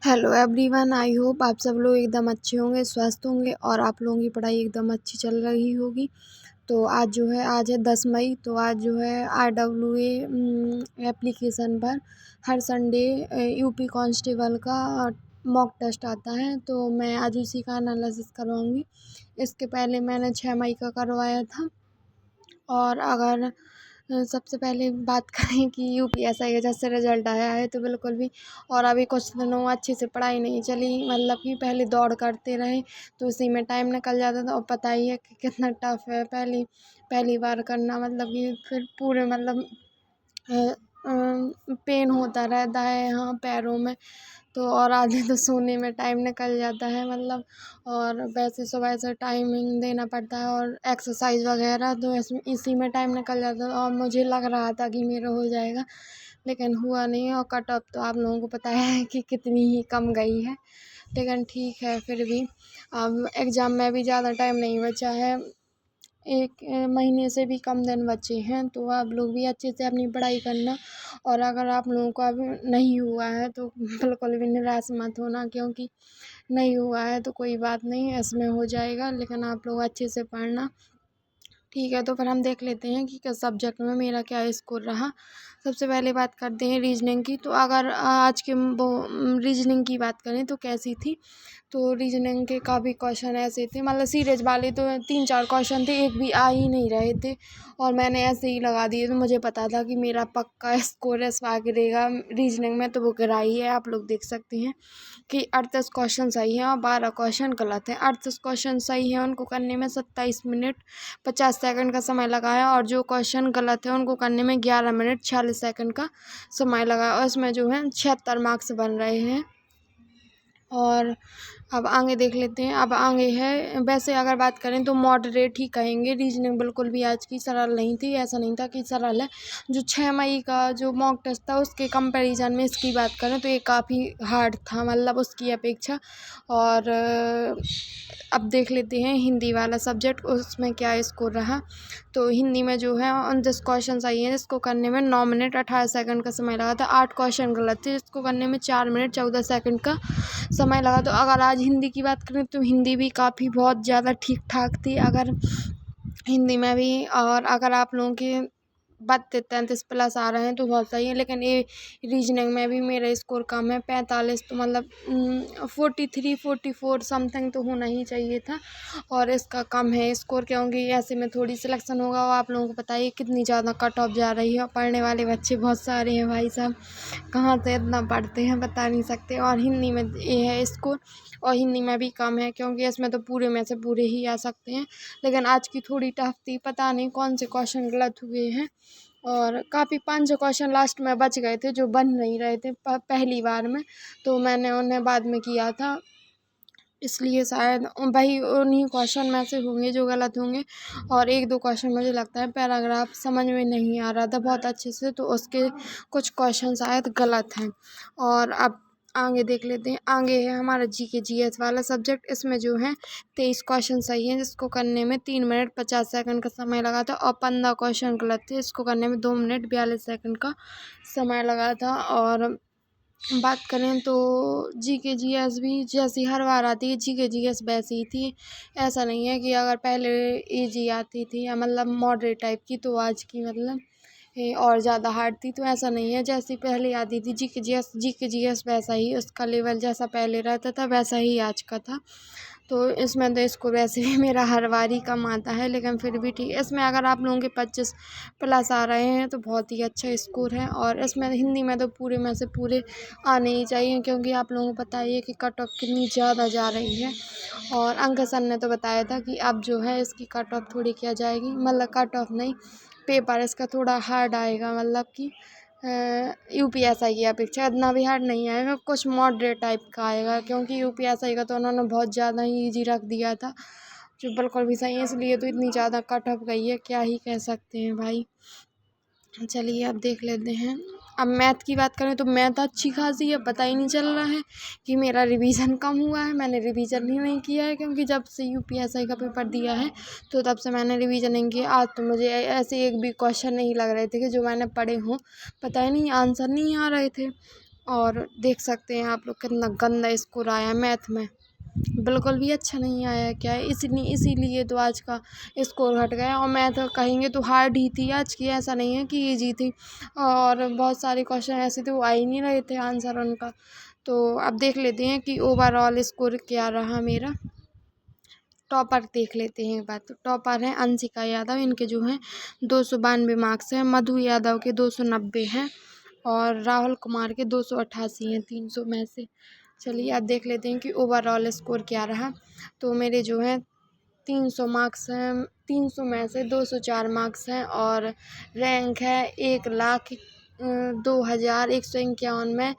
Hello everyone, I hope आप सब लोग एकदम अच्छे होंगे, स्वस्थ होंगे और आप लोगों की पढ़ाई एकदम अच्छी चल रही होगी। तो आज है 10 मई। तो आज जो है RWA एप्लीकेशन पर हर संडे यूपी कांस्टेबल का मॉक टेस्ट आता है। तो मैं आज उसी का एनालिसिस करवाऊँगी। इसके पहले मैंने 6 मई का करवाया था। और अगर सबसे पहले बात करें कि यूपीएससी का जैसे रिजल्ट आया है तो बिल्कुल भी, और अभी कुछ दिनों अच्छे से पढ़ाई नहीं चली, मतलब कि पहले दौड़ करते रहे तो उसी में टाइम निकल जाता था। और पता ही है कि कितना टफ है पहली पहली बार करना, मतलब कि फिर पूरे मतलब पेन होता रहता है यहाँ पैरों में। तो और आधे तो सोने में टाइम निकल जाता है मतलब। और वैसे सुबह से टाइमिंग देना पड़ता है और एक्सरसाइज वगैरह, तो इसी में टाइम निकल जाता है। और मुझे लग रहा था कि मेरा हो जाएगा, लेकिन हुआ नहीं। और कट ऑफ तो आप लोगों को पता है कि कितनी ही कम गई है, लेकिन ठीक है फिर भी। अब एग्ज़ाम में भी ज़्यादा टाइम नहीं बचा है, एक महीने से भी कम दिन बचे हैं। तो आप लोग भी अच्छे से अपनी पढ़ाई करना। और अगर आप लोगों को अभी नहीं हुआ है तो बिल्कुल भी निराश मत होना, क्योंकि नहीं हुआ है तो कोई बात नहीं, इसमें हो जाएगा, लेकिन आप लोग अच्छे से पढ़ना। ठीक है, तो फिर हम देख लेते हैं कि किस सब्जेक्ट में मेरा क्या स्कोर रहा। सबसे पहले बात करते हैं रीजनिंग की। तो अगर आज के वो रीजनिंग की बात करें तो कैसी थी। तो रीजनिंग के काफ़ी क्वेश्चन ऐसे थे, मतलब सीरीज वाले तो 3-4 क्वेश्चन थे, एक भी आ ही नहीं रहे थे। और मैंने ऐसे ही लगा दिए, तो मुझे पता था कि मेरा पक्का स्कोर इस बार गिरेगा रीजनिंग में, तो वो गिरा ही है। आप लोग देख सकते हैं कि 38 क्वेश्चन सही हैं और 12 क्वेश्चन गलत हैं। 38 क्वेश्चन सही हैं, उनको करने में 27 मिनट 50 सेकंड का समय लगा है, और जो क्वेश्चन गलत है उनको करने में 11 मिनट 46 सेकंड का समय लगा है। और इसमें जो है 76 मार्क्स बन रहे हैं। और अब आगे देख लेते हैं। अब आगे है, वैसे अगर बात करें तो मॉडरेट ही कहेंगे। रीजनिंग बिल्कुल भी आज की सरल नहीं थी, ऐसा नहीं था कि सरल है। जो 6 मई का जो मॉक टेस्ट था उसके कंपैरिजन में इसकी बात करें तो ये काफ़ी हार्ड था, मतलब उसकी अपेक्षा। और अब देख लेते हैं हिंदी वाला सब्जेक्ट, उसमें क्या स्कोर रहा। तो हिंदी में जो है 29 क्वेश्चन सही हैं, जिसको करने में 9 मिनट 18 सेकंड का समय लगा था। 8 क्वेश्चन गलत थे, जिसको करने में 4 मिनट 14 सेकंड का समय लगा। तो अगर आज हिंदी की बात करें तो हिंदी भी काफ़ी बहुत ज़्यादा ठीक ठाक थी, अगर हिंदी में भी। और अगर आप लोगों के 32-33 प्लस आ रहे हैं तो बहुत सही है, लेकिन ये रीजनिंग में भी मेरा स्कोर कम है 45, तो मतलब 43-44 समथिंग तो होना ही चाहिए था। और इसका कम है स्कोर, क्योंकि ऐसे में थोड़ी सिलेक्शन होगा। और आप लोगों को पता है कितनी ज़्यादा कट ऑफ जा रही है, और पढ़ने वाले बच्चे बहुत सारे हैं भाई साहब, कहाँ से इतना पढ़ते हैं बता नहीं सकते। और हिंदी में ये है स्कोर, और हिंदी में भी कम है, क्योंकि इसमें तो पूरे में से पूरे ही आ सकते हैं। लेकिन आज की थोड़ी टफ थी, पता नहीं कौन से क्वेश्चन गलत हुए हैं। और काफ़ी 5 क्वेश्चन लास्ट में बच गए थे जो बन नहीं रहे थे पहली बार में, तो मैंने उन्हें बाद में किया था, इसलिए शायद वही उन्हीं क्वेश्चन में से होंगे जो गलत होंगे। और 1-2 क्वेश्चन मुझे लगता है पैराग्राफ समझ में नहीं आ रहा था बहुत अच्छे से, तो उसके कुछ क्वेश्चन शायद गलत हैं। और अब आगे देख लेते हैं। आगे है हमारा जीके जीएस वाला सब्जेक्ट। इसमें जो है 23 क्वेश्चन सही हैं, जिसको करने में 3 मिनट 50 सेकंड का समय लगा था। और 15 क्वेश्चन गलत थे, इसको करने में 2 मिनट 42 सेकंड का समय लगा था। और बात करें तो जीके जीएस भी जैसी हर बार आती है, जीके जीएस वैसी ही थी। ऐसा नहीं है कि अगर पहले इजी आती थी या मतलब मॉडरेट टाइप की, तो आज की मतलब और ज़्यादा हार्ड थी, तो ऐसा नहीं है। जैसी पहले आती थी जीके जीएस वैसा ही उसका लेवल जैसा पहले रहता था वैसा ही आज का था। तो इसमें तो इसको वैसे भी मेरा हर बार ही कम आता है, लेकिन फिर भी ठीक। इसमें अगर आप लोगों के 25 प्लस आ रहे हैं तो बहुत ही अच्छा स्कोर है। और इसमें हिंदी में तो पूरे में से पूरे आने ही चाहिए, क्योंकि आप लोगों को पता ही है कि कट ऑफ कितनी ज़्यादा जा रही है। और अंक सर ने तो बताया था कि अब जो है इसकी कट ऑफ थोड़ी क्या जाएगी, मतलब कट ऑफ नहीं, पेपर इसका थोड़ा हार्ड आएगा, मतलब कि यूपीएसआई की अपेक्षा इतना भी हार्ड नहीं आएगा, कुछ मॉडरेट टाइप का आएगा, क्योंकि यूपीएसआई का तो उन्होंने बहुत ज़्यादा ही ईजी रख दिया था, जो बिल्कुल भी सही है। इसलिए तो इतनी ज़्यादा कट ऑफ गई है, क्या ही कह सकते हैं भाई। चलिए अब देख लेते हैं। अब मैथ की बात करें तो मैथ अच्छी खासी है, पता ही नहीं चल रहा है कि मेरा रिवीजन कम हुआ है। मैंने रिवीजन ही नहीं किया है, क्योंकि जब से यूपीएसआई का पेपर दिया है तो तब से मैंने रिवीजन नहीं किया। आज तो मुझे ऐसे एक भी क्वेश्चन नहीं लग रहे थे कि जो मैंने पढ़े हों, पता ही नहीं, आंसर नहीं आ रहे थे। और देख सकते हैं आप लोग कितना गंदा स्कोर आया है मैथ में, बिल्कुल भी अच्छा नहीं आया क्या है, इसीलिए तो आज का स्कोर घट गया। और मैथ कहेंगे तो हार्ड ही थी आज की, ऐसा नहीं है कि ईजी थी। और बहुत सारे क्वेश्चन ऐसे थे वो आ ही नहीं रहे थे आंसर उनका। तो अब देख लेते हैं कि ओवरऑल स्कोर क्या रहा मेरा। टॉपर देख लेते हैं एक बार। तो टॉपर है अंशिका यादव, इनके जो हैं 292 मार्क्स हैं। मधु यादव के 290 हैं और राहुल कुमार के 288 हैं 300 में से। चलिए अब देख लेते हैं कि ओवरऑल स्कोर क्या रहा। तो मेरे जो हैं 300 मार्क्स हैं, 300 में से 204 मार्क्स हैं और रैंक है 1,02,151 में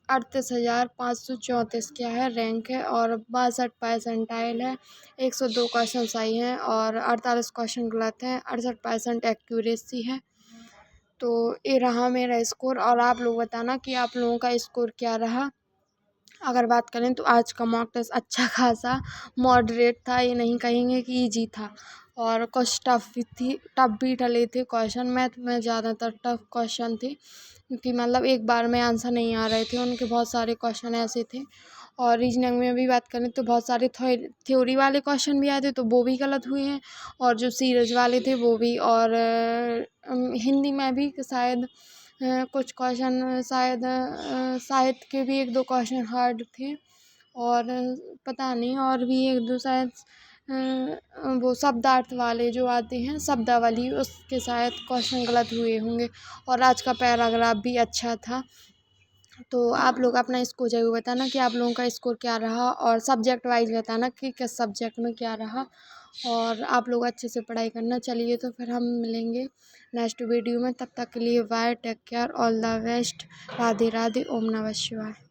38,534 क्या है रैंक है और 62 परसेंटाइल है। 102 क्वेश्चन सही हैं और 48 क्वेश्चन गलत हैं। 68% एक्यूरेसी है। तो ये रहा मेरा स्कोर। और आप लोग बताना कि आप लोगों का स्कोर क्या रहा। अगर बात करें तो आज का मॉक टेस्ट अच्छा खासा मॉडरेट था, ये नहीं कहेंगे कि ईजी था। और कुछ टफ भी डले थे क्वेश्चन। मैथ में ज़्यादातर टफ क्वेश्चन थे क्योंकि मतलब एक बार में आंसर नहीं आ रहे थे उनके, बहुत सारे क्वेश्चन ऐसे थे। और रीजनिंग में भी बात करें तो बहुत सारे थ्योरी वाले क्वेश्चन भी आए थे तो वो भी गलत हुए हैं और जो सीरीज वाले थे वो भी। और हिंदी में भी शायद कुछ क्वेश्चन शायद साहित्य के भी 1-2 क्वेश्चन हार्ड थे और पता नहीं और भी 1-2 शायद वो शब्दार्थ वाले जो आते हैं शब्दावली, उसके शायद क्वेश्चन गलत हुए होंगे। और आज का पैराग्राफ भी अच्छा था। तो आप लोग अपना स्कोर ज़रूर बताना कि आप लोगों का स्कोर क्या रहा और सब्जेक्ट वाइज बताना कि किस सब्जेक्ट में क्या रहा। और आप लोग अच्छे से पढ़ाई करना। चलिए तो फिर हम मिलेंगे नेक्स्ट वीडियो में, तब तक के लिए bye, take care, all the best, Radhe Radhe, ओम नमः शिवाय।